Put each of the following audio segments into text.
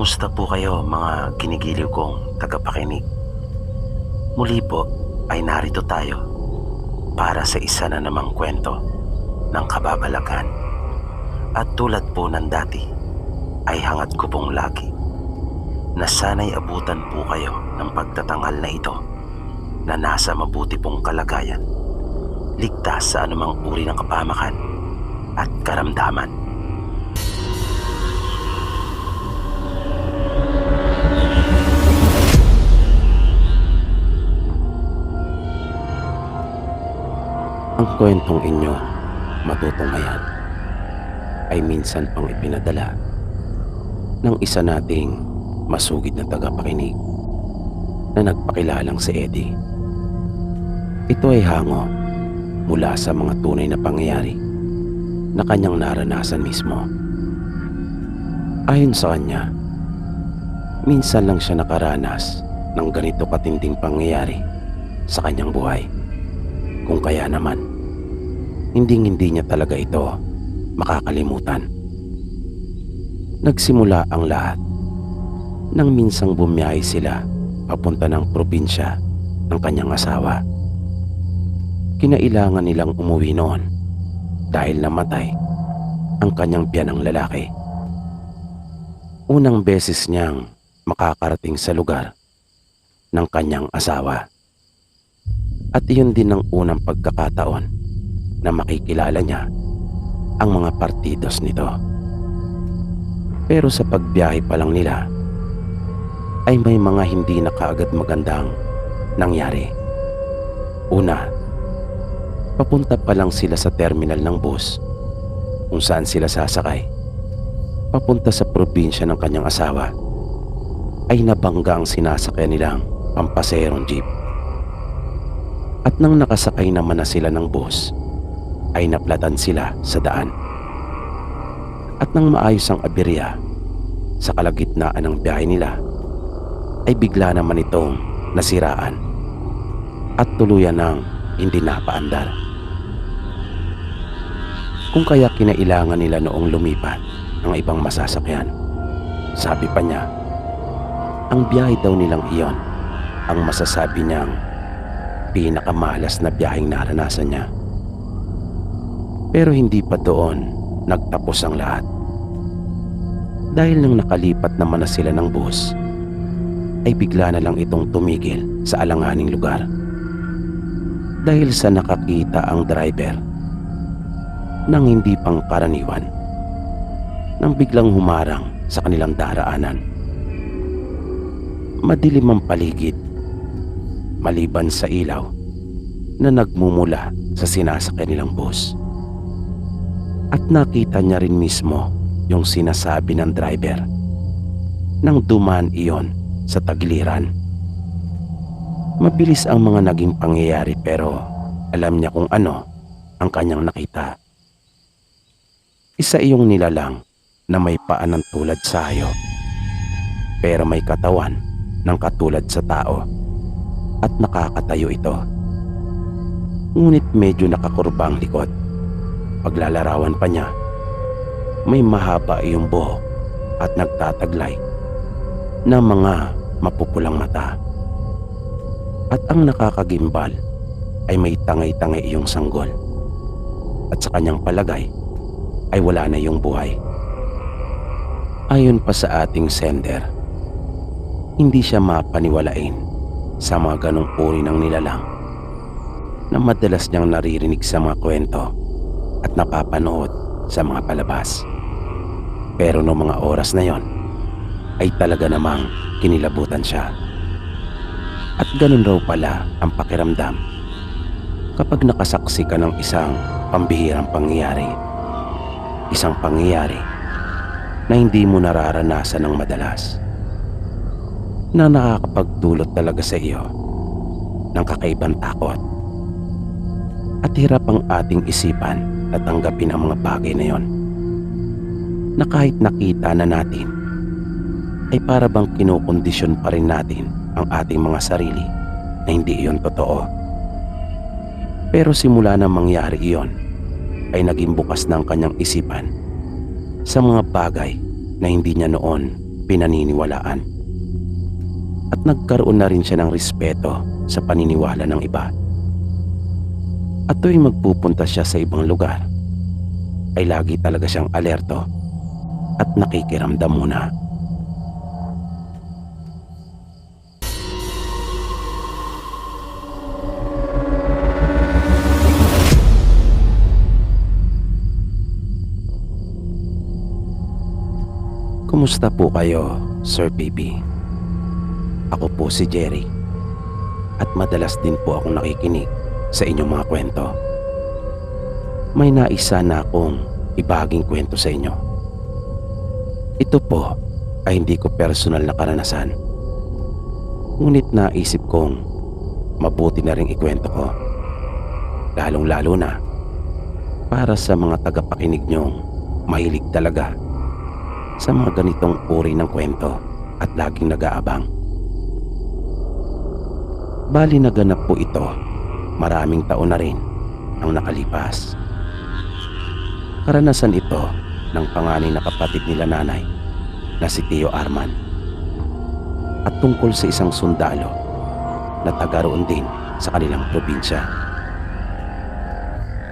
Kamusta po kayo mga ginigiliw kong tagapakinig? Muli po ay narito tayo para sa isa na namang kwento ng kababalaghan. At tulad po ng dati ay hangad ko pong lagi na sana'y abutan po kayo ng pagtatanghal na ito na nasa mabuti pong kalagayan, ligtas sa anumang uri ng kapamakan at karamdaman. Ang kwentong inyo matutunghayan ay minsan pang ipinadala ng isa nating masugid na tagapakinig na nagpakilalang si Eddie. Ito ay hango mula sa mga tunay na pangyayari na kanyang naranasan mismo. Ayon sa kanya, minsan lang siya nakaranas ng ganito katinding pangyayari sa kanyang buhay. Kung kaya naman, hindi niya talaga ito makakalimutan. Nagsimula ang lahat nang minsang bumiyahe sila papunta ng probinsya ng kanyang asawa. Kinailangan nilang umuwi noon dahil namatay ang kanyang biyanang lalaki. Unang beses niyang makakarating sa lugar ng kanyang asawa. At iyon din ang unang pagkakataon na makikilala niya ang mga partidos nito. Pero sa pagbiyahe pa lang nila ay may mga hindi na kaagad magandang nangyari. Una, papunta pa lang sila sa terminal ng bus kung saan sila sasakay papunta sa probinsya ng kanyang asawa ay nabangga ang sinasakyan nilang pampaserong jeep. At nang nakasakay naman na sila ng bus ay naplatan sila sa daan. At nang maayos ang aberya sa kalagitnaan ng biyahe nila ay bigla naman itong nasiraan at tuluyan ng hindi napaandar. Kung kaya kinailangan nila noong lumipat ng ibang masasakyan, sabi pa niya, ang biyahe daw nilang iyon ang masasabi niyang pinakamalas na biyaheng naranasan niya. Pero hindi pa doon nagtapos ang lahat. Dahil nang nakalipat naman na sila ng bus, ay bigla na lang itong tumigil sa alanganing lugar. Dahil sa nakakita ang driver ng hindi pangkaraniwan nang biglang humarang sa kanilang daraanan. Madilim ang paligid maliban sa ilaw na nagmumula sa sinasakyan nilang bus. At nakita niya rin mismo yung sinasabi ng driver nang dumaan iyon sa tagiliran. Mabilis ang mga naging pangyayari pero alam niya kung ano ang kanyang nakita. Isa iyong nilalang na may paa ng tulad sa hayop pero may katawan ng katulad sa tao at nakakatayo ito. Ngunit medyo nakakurba ang likod. Paglalarawan pa niya, may mahaba iyong buhok at nagtataglay na mga mapupulang mata. At ang nakakagimbal ay may tangay-tangay iyong sanggol. At sa kanyang palagay ay wala na iyong buhay. Ayon pa sa ating sender, hindi siya mapaniwalain sa mga ganong uri ng nilalang na madalas niyang naririnig sa mga kwento at napapanood sa mga palabas. Pero noong mga oras na yon ay talaga namang kinilabutan siya. At ganun raw pala ang pakiramdam kapag nakasaksi ka ng isang pambihirang pangyayari. Isang pangyayari na hindi mo nararanasan ng madalas, na nakakapagdulot talaga sa iyo ng kakaibang takot. At hirap ang ating isipan at tanggapin ang mga bagay na yon, na kahit nakita na natin ay para bang kinukondisyon pa rin natin ang ating mga sarili na hindi iyon totoo. Pero simula na mangyari iyon ay naging bukas na ang kanyang isipan sa mga bagay na hindi niya noon pinaniniwalaan. At nagkaroon na rin siya ng respeto sa paniniwala ng iba. At tuwing magpupunta siya sa ibang lugar, ay lagi talaga siyang alerto at nakikiramdam muna. Kumusta po kayo, Sir Baby? Ako po si Jerry. At madalas din po akong nakikinig sa inyong mga kwento. May nais sana akong ibahaging kwento sa inyo. Ito po ay hindi ko personal na karanasan. Ngunit naisip kong mabuti na ring ikwento ko. Lalong-lalo na para sa mga tagapakinig nyong mahilig talaga sa mga ganitong uri ng kwento at laging nag-aabang. Bali naganap po ito, maraming taon na rin ang nakalipas. Karanasan ito ng panganay na kapatid nila nanay na si Tio Arman, at tungkol sa isang sundalo na taga roon din sa kanilang probinsya.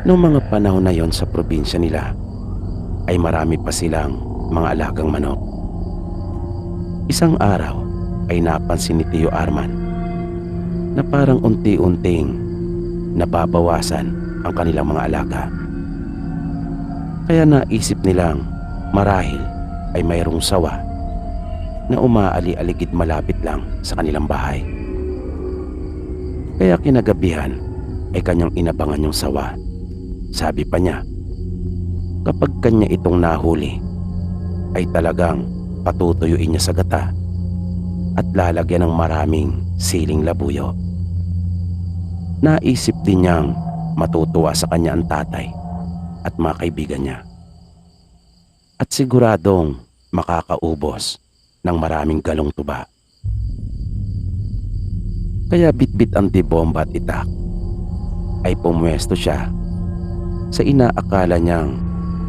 Noong mga panahon na yon sa probinsya nila ay marami pa silang mga alagang manok. Isang araw ay napansin ni Tio Arman na parang unti-unting nababawasan ang kanilang mga alaga. Kaya naisip nilang marahil ay mayroong sawa na umaali-aligid malapit lang sa kanilang bahay. Kaya kinagabihan ay kanyang inabangan yung sawa. Sabi pa niya, kapag kanya itong nahuli ay talagang patutuyuin niya sa gata at lalagyan ng maraming siling labuyo. Naisip din niyang matutuwa sa kanya ang tatay at mga kaibigan niya, at siguradong makakaubos ng maraming galong tuba. Kaya bitbit ang dibomba at itak ay pumwesto siya sa inaakala niyang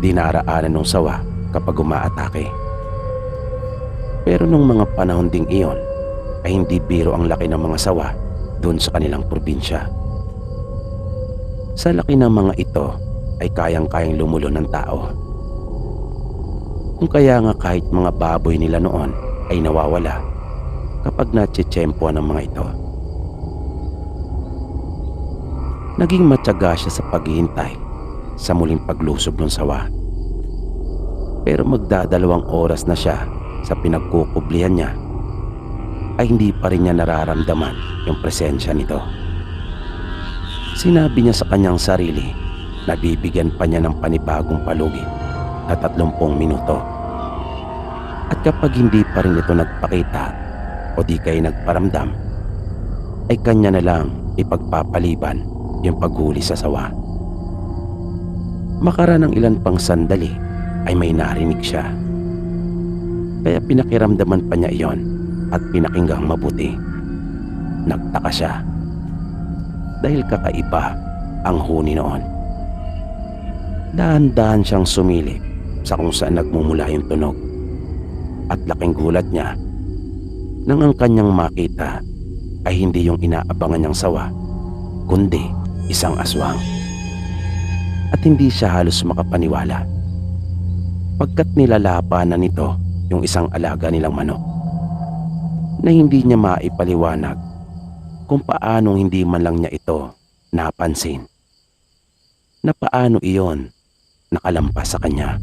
dinaraanan ng sawa kapag umaatake. Pero nung mga panahon ding iyon ay hindi biro ang laki ng mga sawa doon sa kanilang probinsya. Sa laki ng mga ito ay kayang-kayang lumulo ng tao. Kung kaya nga kahit mga baboy nila noon ay nawawala kapag natsetsempoan ng mga ito. Naging matyaga siya sa paghihintay sa muling paglusob ng sawa. Pero magdadalawang oras na siya sa pinagkukublihan niya ay hindi pa rin niya nararamdaman yung presensya nito. Sinabi niya sa kanyang sarili na bibigyan pa niya ng panibagong palugit na 30 minuto. At kapag hindi pa rin ito nagpakita o di kay nagparamdam, ay kanya na lang ipagpapaliban yung paghuli sa sawa. Makaraan ng ilan pang sandali ay may narinig siya. Kaya pinakiramdaman pa niya iyon at pinakinggang mabuti. Nagtaka siya dahil kakaiba ang huni noon. Dahan-dahan siyang sumilip sa kung saan nagmumula yung tunog, at laking gulat niya nang ang kanyang makita ay hindi yung inaabangan niyang sawa, kundi isang aswang. At hindi siya halos makapaniwala pagkat nilalapanan nito yung isang alaga nilang manok na hindi niya maipaliwanag kung paanong hindi man lang niya ito napansin, na paano iyon nakalampas sa kanya.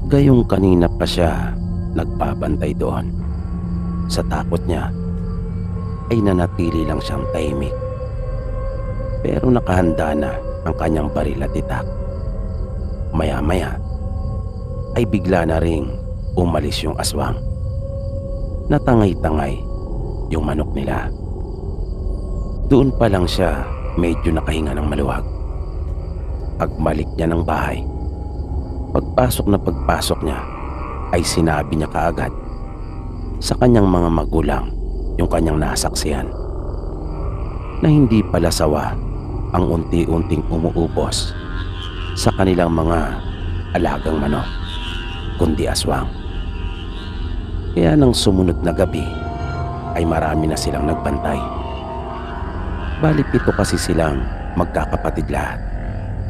Gayong kanina pa siya nagbabantay doon. Sa takot niya ay nanatili lang siyang tahimik, pero nakahanda na ang kanyang baril at itak. Maya-maya ay bigla na ring umalis yung aswang. Natangay-tangay yung manok nila. Doon pa lang siya medyo nakahinga ng maluwag. Pagbalik niya ng bahay, pagpasok niya ay sinabi niya kaagad sa kanyang mga magulang yung kanyang nasaksihan, na hindi pala sawa ang unti-unting umuubos sa kanilang mga alagang manok, kundi aswang. Kaya nang sumunod na gabi ay marami na silang nagbantay. Bali 7 kasi silang magkakapatid lahat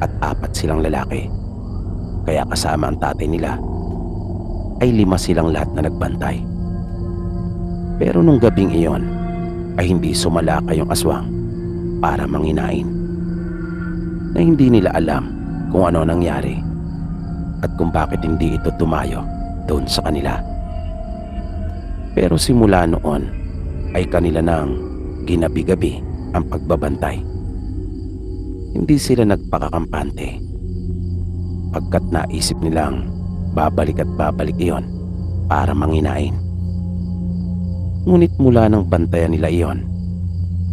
at 4 silang lalaki. Kaya kasama ang tatay nila ay 5 silang lahat na nagbantay. Pero nung gabing iyon ay hindi sumalaka yung aswang para manginain. Na hindi nila alam kung ano nangyari at kung bakit hindi ito tumayo doon sa kanila. Pero simula noon ay kanila nang ginabi-gabi ang pagbabantay. Hindi sila nagpakakampante pagkat naisip nilang babalik at babalik iyon para manginain. Ngunit mula nang bantayan nila iyon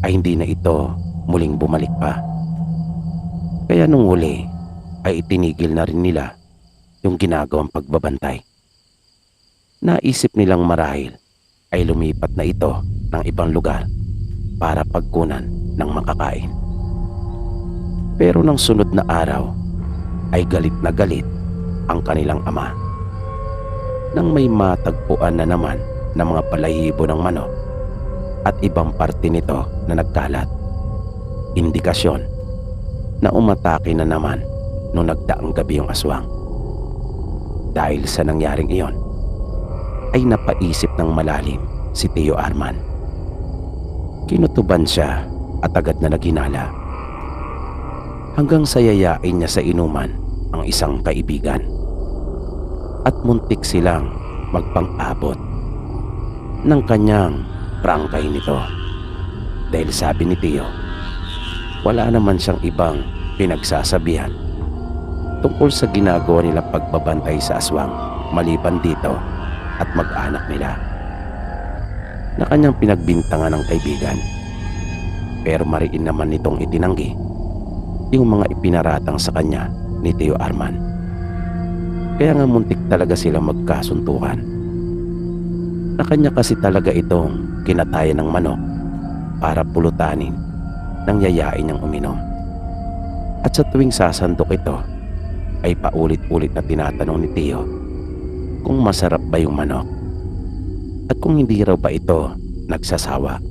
ay hindi na ito muling bumalik pa. Kaya nung huli ay itinigil na rin nila yung ginagawang pagbabantay. Naisip nilang marahil ay lumipat na ito ng ibang lugar para pagkunan ng makakain. Pero nang sunod na araw ay galit na galit ang kanilang ama nang may matagpuan na naman ng mga balahibo ng manok at ibang parte nito na nagkalat. Indikasyon na umatake na naman nung nagdaang gabi yung aswang. Dahil sa nangyaring iyon ay napaisip ng malalim si Tio Arman. Kinutuban siya at agad na naghinala hanggang sa yayain niya sa inuman ang isang kaibigan at muntik silang magpang-abot ng kanyang prangkay nito. Dahil sabi ni Tio, wala naman siyang ibang pinagsasabihan tungkol sa ginagawa nila pagbabantay sa aswang maliban dito at mag-anak nila na kanyang pinagbintangan ng kaibigan. Pero mariin naman nitong itinanggi yung mga ipinaratang sa kanya ni Tio Arman. Kaya nga muntik talaga silang magkasuntukan. Na kanya kasi talaga itong kinatayan ng manok para pulutanin nang yayain niyang uminom. At sa tuwing sasandok ito ay paulit-ulit na tinatanong ni Tio kung masarap ba yung manok at kung hindi raw ba ito nagsasawa.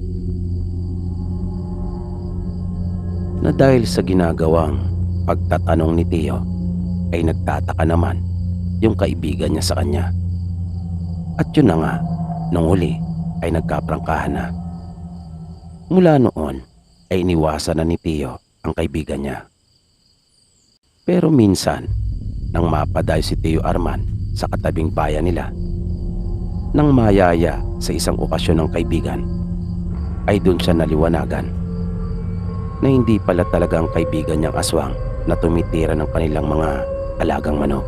Na dahil sa ginagawang pagtatanong ni Tio ay nagtataka naman yung kaibigan niya sa kanya. At yun na nga, nung huli ay nagkaprangkahan na. Mula noon ay iniwasan na ni Tio ang kaibigan niya. Pero minsan, nang mapadayo si Tio Arman sa katabing bayan nila, nang mayaya sa isang okasyon ng kaibigan, ay doon siya naliwanagan na hindi pala talaga ang kaibigan niyang aswang na tumitira ng kanilang mga alagang manok.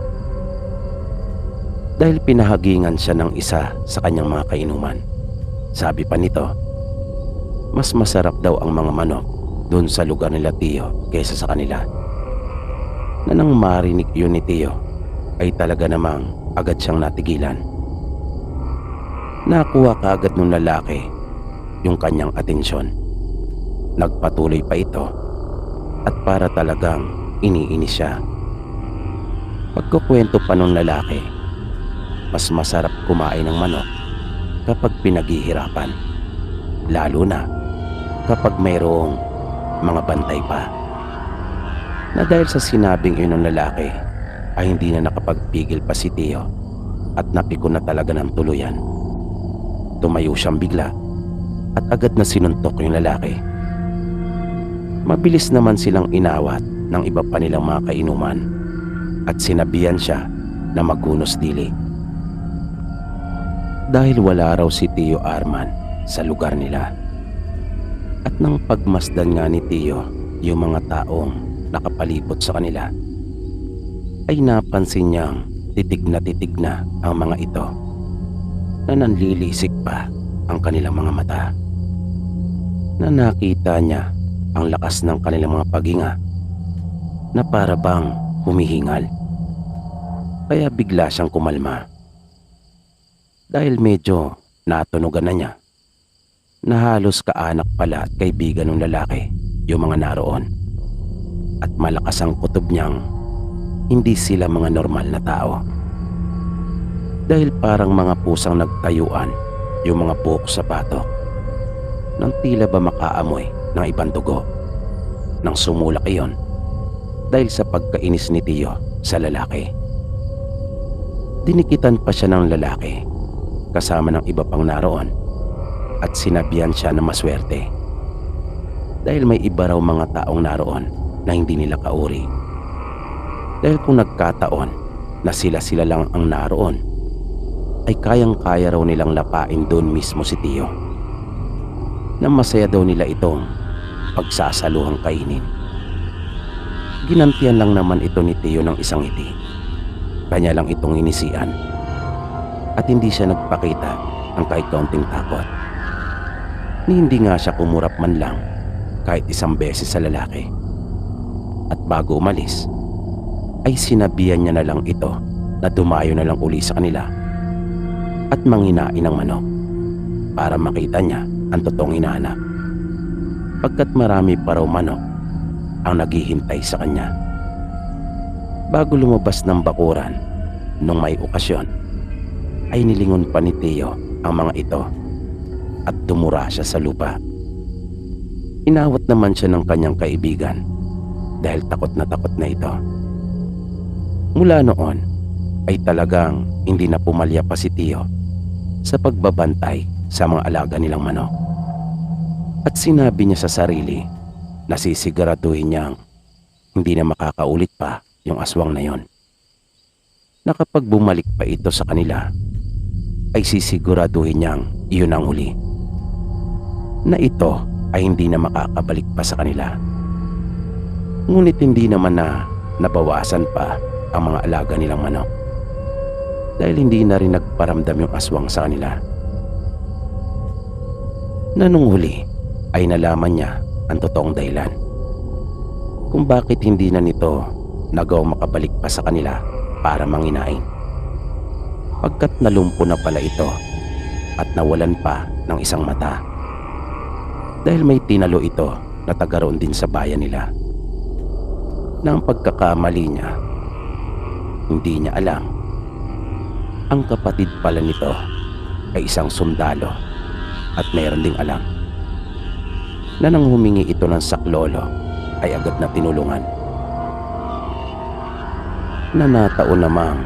Dahil pinahagingan siya ng isa sa kanyang mga kainuman. Sabi pa nito, mas masarap daw ang mga manok doon sa lugar nila Tio kaysa sa kanila. Na nang marinig yun ni Tio ay talaga namang agad siyang natigilan. Nakuha kaagad ng lalaki yung kanyang atensyon. Nagpatuloy pa ito at para talagang iniinis siya. Pagkukwento pa nung lalaki, mas masarap kumain ng manok kapag pinaghihirapan, lalo na kapag mayroong mga bantay pa. Na dahil sa sinabing yun ng lalaki ay hindi na nakapagpigil pa si Tio at napikon na talaga ng tuluyan. Tumayo siyang bigla at agad na sinuntok yung lalaki. Mabilis naman silang inawat ng iba pa nilang mga kainuman at sinabihan siya na magunos dili. Dahil wala raw si Tio Arman sa lugar nila. At nang pagmasdan nga ni Tio yung mga taong nakapalibot sa kanila, ay napansin niyang titig na ang mga ito na nanlilisik pa ang kanilang mga mata. Na nakita niya ang lakas ng kanilang mga paghinga na para bang humihingal. Kaya bigla siyang kumalma. Dahil medyo natunugan na niya na halos kaanak pala at kaibigan ng lalaki yung mga naroon. At malakas ang kutob niyang hindi sila mga normal na tao. dahil parang mga pusang nagtayuan yung mga buhok sa batok nang tila ba makaamoy ng ibang dugo. Nang sumulak iyon dahil sa pagkainis ni Tio sa lalaki. Dinikitan pa siya ng lalaki kasama ng iba pang naroon at sinabihan siya na maswerte dahil may iba raw mga taong naroon na hindi nila kauri. Dahil kung nagkataon na sila lang ang naroon, ay kayang-kaya raw nilang lapain doon mismo si Tio, na masaya daw nila itong pagsasaluhang kainin. Ginantian lang naman ito ni Tio ng isang ngiti. Kanya lang itong inisian at hindi siya nagpakita ng kahit kaunting takot. Ni hindi nga siya kumurap man lang kahit isang beses sa lalaki. At bago umalis, ay sinabihan niya na lang ito na dumayo na lang uli sa kanila at manginain ng manok para makita niya ang totoong hinahanap, pagkat marami pa raw manok ang naghihintay sa kanya. Bago lumabas ng bakuran nung may okasyon, ay nilingon pa ni Tio ang mga ito at tumura siya sa lupa. Inawat naman siya ng kanyang kaibigan dahil takot na ito. Mula noon ay talagang hindi na pumalya pa si Tio sa pagbabantay sa mga alaga nilang manok. At sinabi niya sa sarili na sisiguraduhin niyang hindi na makakaulit pa yung aswang na yon, na kapag bumalik pa ito sa kanila ay sisiguraduhin niyang iyon ang huli, na ito ay hindi na makakabalik pa sa kanila. Ngunit hindi naman na nabawasan pa ang mga alaga nilang manok dahil hindi na rin nagparamdam yung aswang sa kanila, na nung huli ay nalaman niya ang totoong dahilan kung bakit hindi na nito nagawang makabalik pa sa kanila para manginain, pagkat nalumpo na pala ito at nawalan pa ng isang mata dahil may tinalo ito na taga roon din sa bayan nila, na ang pagkakamali niya, hindi niya alam ang kapatid pala nito ay isang sundalo at meron ding alam na nang humingi ito ng saklolo ay agad na tinulungan, na nataon namang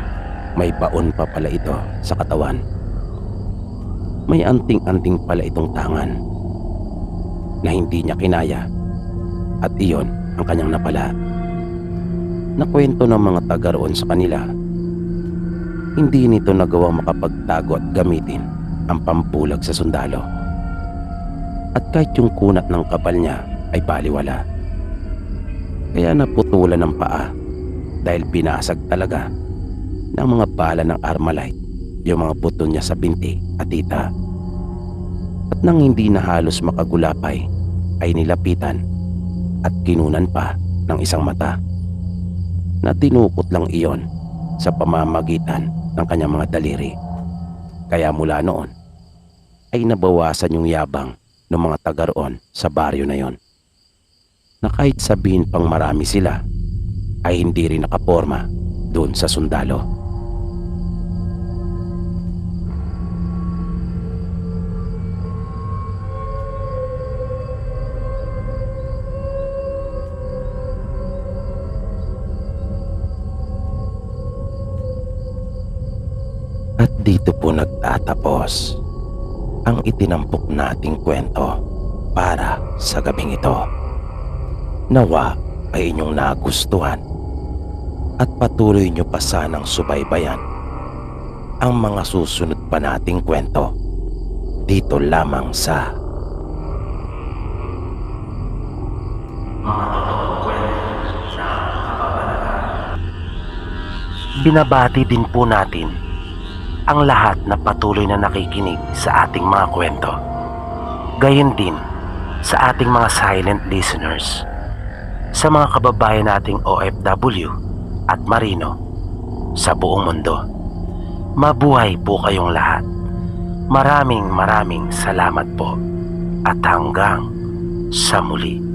may baon pa pala ito sa katawan. May anting-anting pala itong tangan na hindi niya kinaya at iyon ang kanyang napala. Nakwento ng mga taga roon sa kanila, hindi nito nagawang makapagtago at gamitin ang pampulag sa sundalo. At kahit yung kunat ng kapal niya ay baliwala. Kaya naputulan ng paa dahil binasag talaga ng mga bala ng Armalite yung mga buto niya sa binti at tita. At nang hindi na halos makagulapay ay nilapitan at kinunan pa ng isang mata, na tinukot lang iyon sa pamamagitan ng kanyang mga daliri. Kaya mula noon ay nabawasan yung yabang ng mga taga roon sa baryo na yon, na kahit sabihin pang marami sila ay hindi rin nakaporma doon sa sundalo. At dito po nagtatapos ang itinampok nating kwento para sa gabing ito. Nawa ay inyong nagustuhan at patuloy nyo pa sanang subaybayan ang mga susunod pa nating kwento dito lamang sa Mga Totoong Kwento na Kababalaghan. Binabati din po natin ang lahat na patuloy na nakikinig sa ating mga kwento. Gayon din sa ating mga silent listeners, sa mga kababayan nating OFW at Marino sa buong mundo. Mabuhay po kayong lahat. Maraming salamat po at hanggang sa muli.